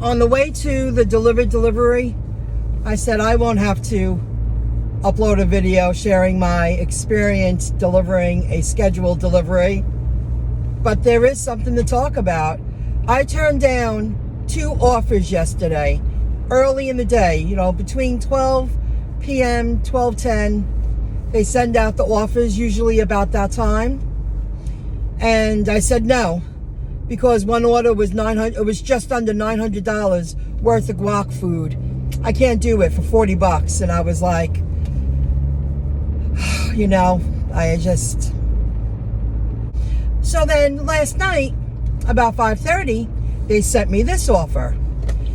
On the way to the Dlivrd delivery, I said I won't have to upload a video sharing my experience delivering a scheduled delivery, but there is something to talk about. I turned down 2 offers yesterday, early in the day, between 12 p.m., 12:10. They send out the offers usually about that time. And I said no, because one order was it was just under $900 worth of guac food. I can't do it for $40. And I was like, So then last night, about 5:30, they sent me this offer.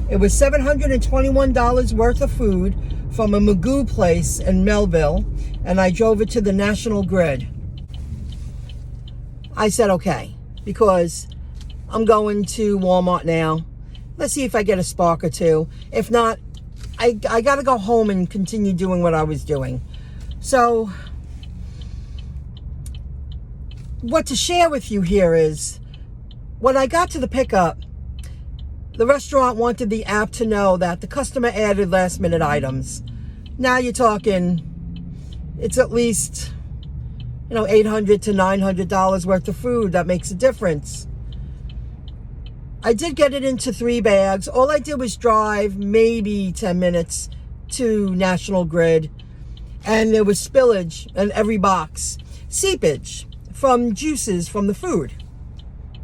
It was $721 worth of food from a Magoo place in Melville, and I drove it to the National Grid. I said okay, because I'm going to Walmart now. Let's see if I get a spark or two. If not, I got to go home and continue doing what I was doing. So what to share with you here is, when I got to the pickup, the restaurant wanted the app to know that the customer added last minute items. Now you're talking, it's at least, $800 to $900 worth of food. That makes a difference. I did get it into 3 bags. All I did was drive maybe 10 minutes to National Grid, and there was spillage in every box. Seepage from juices from the food.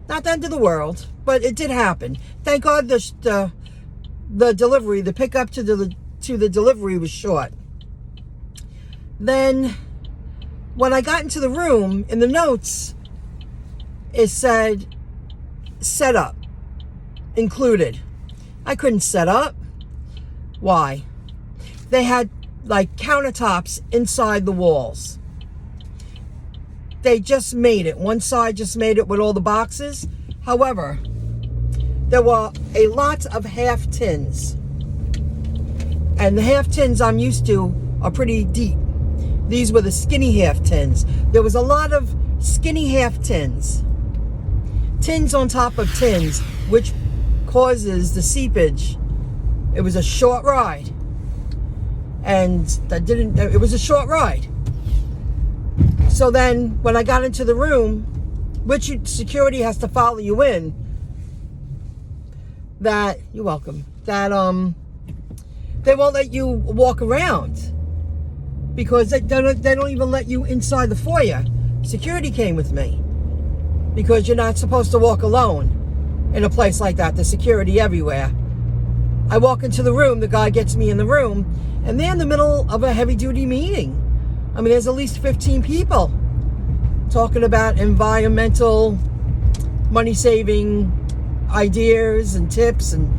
Not the end of the world, but it did happen. Thank God the delivery, the pickup to the delivery was short. Then when I got into the room, in the notes, it said setup included. I couldn't set up. Why? They had like countertops inside the walls. They just made it. One side just made it with all the boxes. However, there were a lot of half tins. And the half tins I'm used to are pretty deep. These were the skinny half tins. There was a lot of skinny half tins. Tins on top of tins, which causes the seepage. It was a short ride. And it was a short ride. So then when I got into the room, which security has to follow you in, you're welcome, they won't let you walk around, because they don't even let you inside the foyer. Security came with me, because you're not supposed to walk alone in a place like that. There's security everywhere. I walk into the room, the guy gets me in the room, and they're in the middle of a heavy-duty meeting. I mean, there's at least 15 people talking about environmental, money-saving ideas and tips, and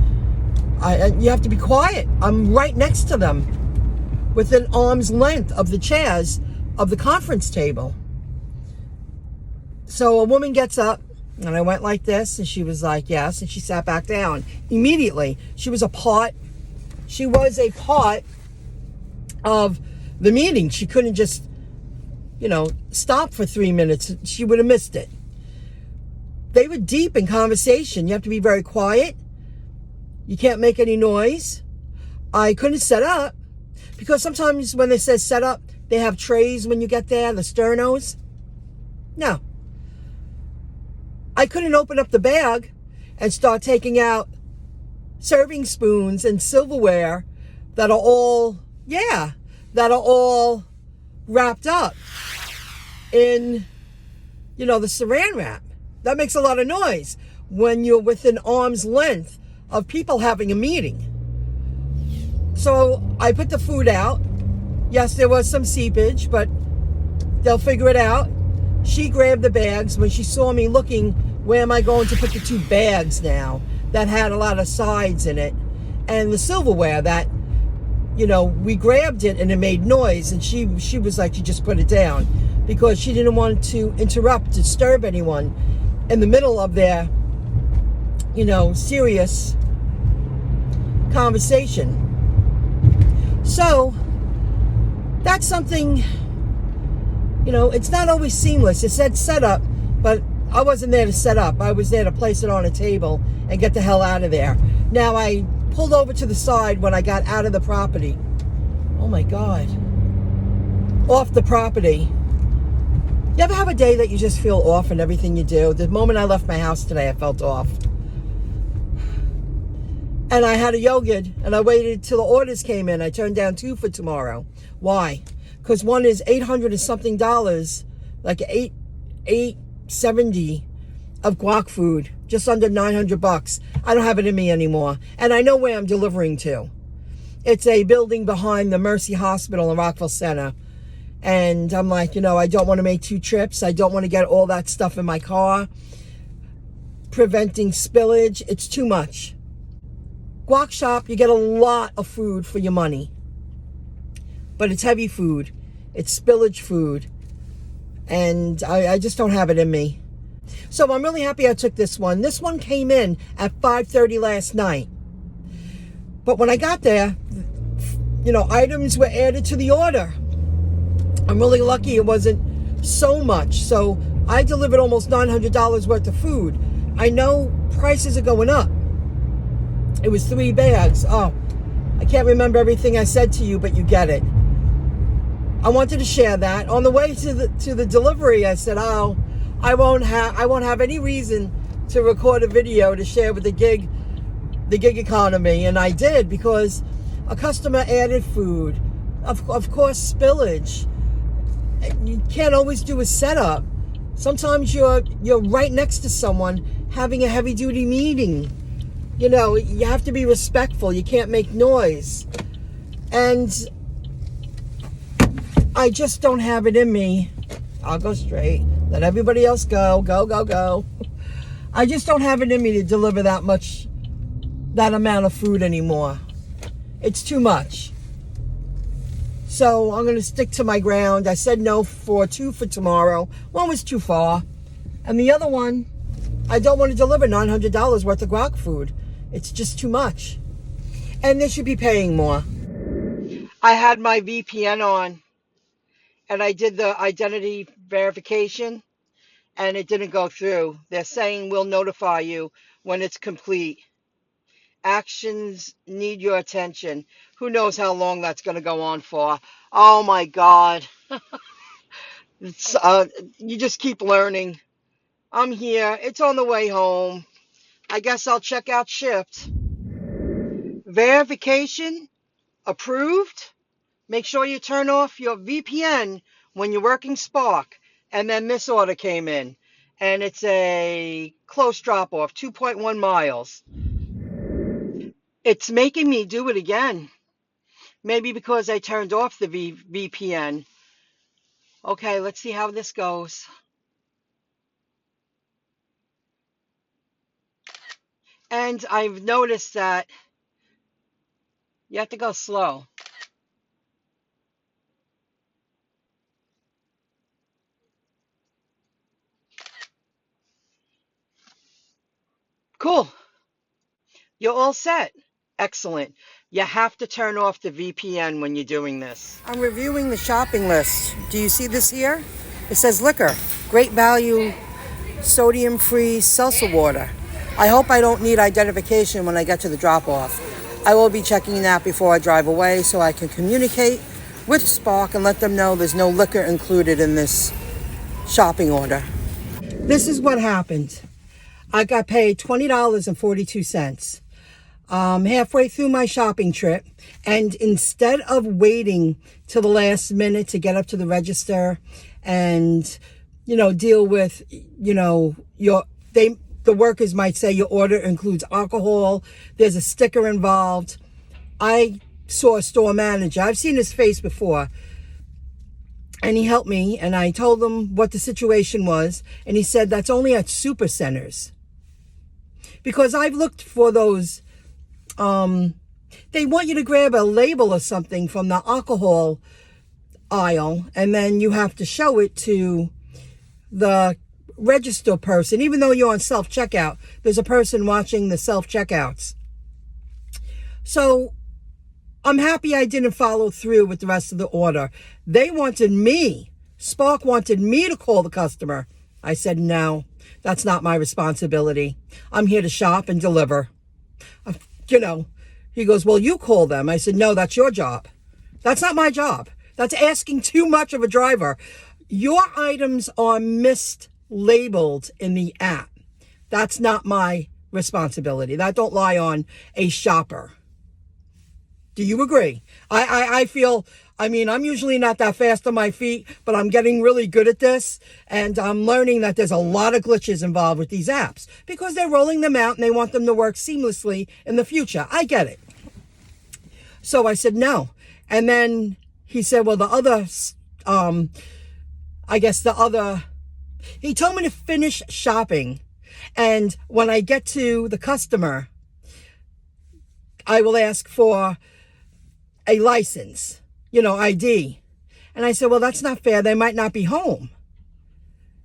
you have to be quiet. I'm right next to them, within arm's length of the chairs of the conference table. So a woman gets up, and I went like this, and she was like, yes, and she sat back down immediately. She was a part of the meeting. She couldn't just, stop for 3 minutes. She would have missed it. They were deep in conversation. You have to be very quiet. You can't make any noise. I couldn't set up, because sometimes when they say set up, they have trays when you get there, the sternos. No. I couldn't open up the bag and start taking out serving spoons and silverware that are all wrapped up in, the saran wrap. That makes a lot of noise when you're within arm's length of people having a meeting. So I put the food out. Yes, there was some seepage, but they'll figure it out. She grabbed the bags. When she saw me looking, where am I going to put the 2 bags now that had a lot of sides in it, and the silverware that, we grabbed it and it made noise, and she was like, she just put it down, because she didn't want to disturb anyone in the middle of their, serious conversation. So that's something, it's not always seamless. It said set up, but I wasn't there to set up. I was there to place it on a table and get the hell out of there. Now, I pulled over to the side when I got out of the property. Oh my God. Off the property. You ever have a day that you just feel off in everything you do? The moment I left my house today, I felt off. And I had a yogurt, and I waited till the orders came in. I turned down 2 for tomorrow. Why? Because one is $800 and something, like $870 of guac food, just under $900. I don't have it in me anymore. And I know where I'm delivering to. It's a building behind the Mercy Hospital in Rockville Center. And I'm like, I don't want to make 2 trips. I don't want to get all that stuff in my car. Preventing spillage. It's too much. Guac shop, you get a lot of food for your money. But it's heavy food. It's spillage food. And I just don't have it in me. So I'm really happy I took this one. This one came in at 5:30 last night. But when I got there, items were added to the order. I'm really lucky it wasn't so much. So I delivered almost $900 worth of food. I know prices are going up. It was 3 bags. Oh, I can't remember everything I said to you, but you get it. I wanted to share that. On the way to the delivery, I said, I won't have any reason to record a video to share with the gig economy. And I did, because a customer added food. Of course, spillage. You can't always do a setup. Sometimes you're right next to someone having a heavy duty meeting. You have to be respectful. You can't make noise. And I just don't have it in me. I'll go straight. Let everybody else go. Go. I just don't have it in me to deliver that amount of food anymore. It's too much. So I'm going to stick to my ground. I said no for 2 for tomorrow. One was too far. And the other one, I don't want to deliver $900 worth of guac food. It's just too much. And they should be paying more. I had my VPN on, and I did the identity verification, and it didn't go through. They're saying we'll notify you when it's complete. Actions need your attention. Who knows how long that's going to go on for? Oh my God. You just keep learning. I'm here. It's on the way home. I guess I'll check out shift. Verification approved. Make sure you turn off your VPN when you're working Spark. And then this order came in. And it's a close drop off, 2.1 miles. It's making me do it again. Maybe because I turned off the VPN. Okay, let's see how this goes. And I've noticed that you have to go slow. Cool. You're all set. Excellent. You have to turn off the VPN when you're doing this. I'm reviewing the shopping list. Do you see this here? It says liquor. Great value, sodium-free seltzer water. I hope I don't need identification when I get to the drop-off. I will be checking that before I drive away so I can communicate with Spark and let them know there's no liquor included in this shopping order. This is what happened. I got paid $20.42. Halfway through my shopping trip, and instead of waiting till the last minute to get up to the register and deal with the workers might say your order includes alcohol, there's a sticker involved. I saw a store manager. I've seen his face before, and he helped me, and I told him what the situation was, and he said that's only at super centers, because I've looked for those. They want you to grab a label or something from the alcohol aisle, and then you have to show it to the register person. Even though you're on self-checkout, there's a person watching the self-checkouts. So I'm happy I didn't follow through with the rest of the order. They wanted me. Spark wanted me to call the customer. I said, no, that's not my responsibility. I'm here to shop and deliver. He goes, well, you call them. I said, no, that's your job. That's not my job. That's asking too much of a driver. Your items are mislabeled in the app. That's not my responsibility. That don't lie on a shopper. Do you agree? I feel, I'm usually not that fast on my feet, but I'm getting really good at this. And I'm learning that there's a lot of glitches involved with these apps because they're rolling them out and they want them to work seamlessly in the future. I get it. So I said, no. And then he said, well, he told me to finish shopping. And when I get to the customer, I will ask for a license, ID. And I said, well, that's not fair. They might not be home.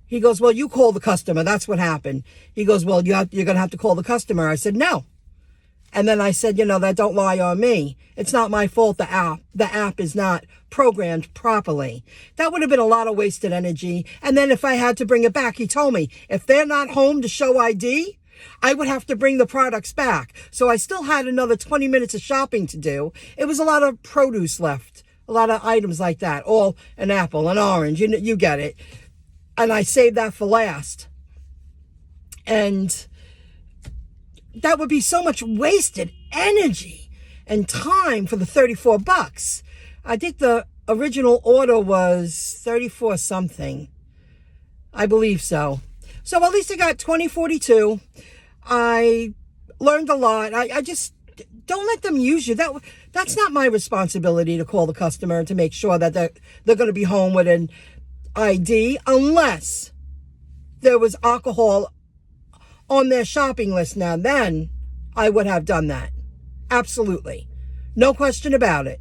He goes, well, you call the customer. That's what happened. He goes, well, you're going to have to call the customer. I said, no. And then I said, that don't lie on me. It's not my fault the app is not programmed properly. That would have been a lot of wasted energy. And then if I had to bring it back, he told me, if they're not home to show ID, I would have to bring the products back. So I still had another 20 minutes of shopping to do. It was a lot of produce left, a lot of items like that, all an apple, an orange, you get it. And I saved that for last. And that would be so much wasted energy and time for the $34. I think the original order was 34 something. I believe so. So at least I got 2042. I learned a lot. I just don't let them use you. That's not my responsibility to call the customer to make sure that they're going to be home with an ID unless there was alcohol on their shopping list. Now then I would have done that. Absolutely. No question about it.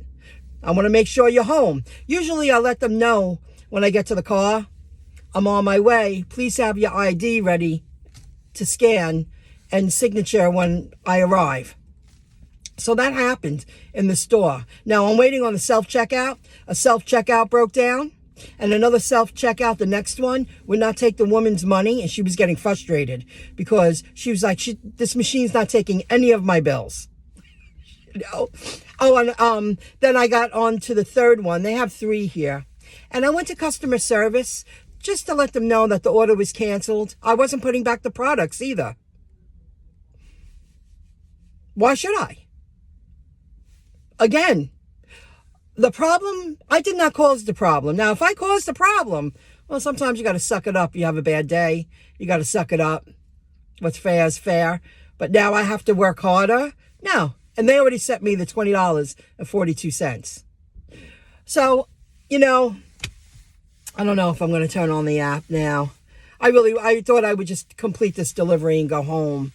I want to make sure you're home. Usually I let them know when I get to the car, I'm on my way. Please have your ID ready to scan and signature when I arrive. So that happened in the store. Now I'm waiting on the self-checkout. A self-checkout broke down and another self-checkout, the next one, would not take the woman's money. And she was getting frustrated because she was like, this machine's not taking any of my bills. Oh, and then I got on to the third one. They have 3 here. And I went to customer service just to let them know that the order was canceled. I wasn't putting back the products either. Why should I? Again, the problem, I did not cause the problem. Now, if I caused the problem, well, sometimes you got to suck it up. You have a bad day. You got to suck it up. What's fair is fair. But now I have to work harder? No. And they already sent me the $20.42. So, I don't know if I'm going to turn on the app now. I thought I would just complete this delivery and go home.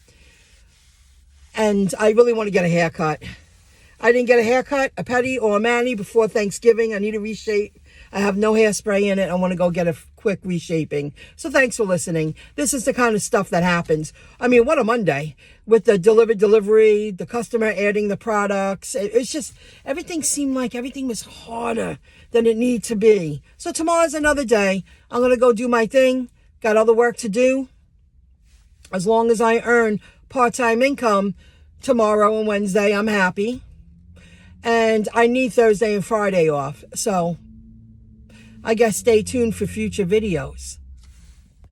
And I really want to get a haircut. I didn't get a haircut, a pedi or a mani before Thanksgiving. I need a reshape. I have no hairspray in it. I want to go get a quick reshaping. So thanks for listening. This is the kind of stuff that happens. What a Monday with the delivery, the customer adding the products. It's just, everything seemed like everything was harder than it needed to be. So tomorrow's another day. I'm going to go do my thing. Got other work to do. As long as I earn part-time income tomorrow and Wednesday, I'm happy. And I need Thursday and Friday off. So I guess stay tuned for future videos.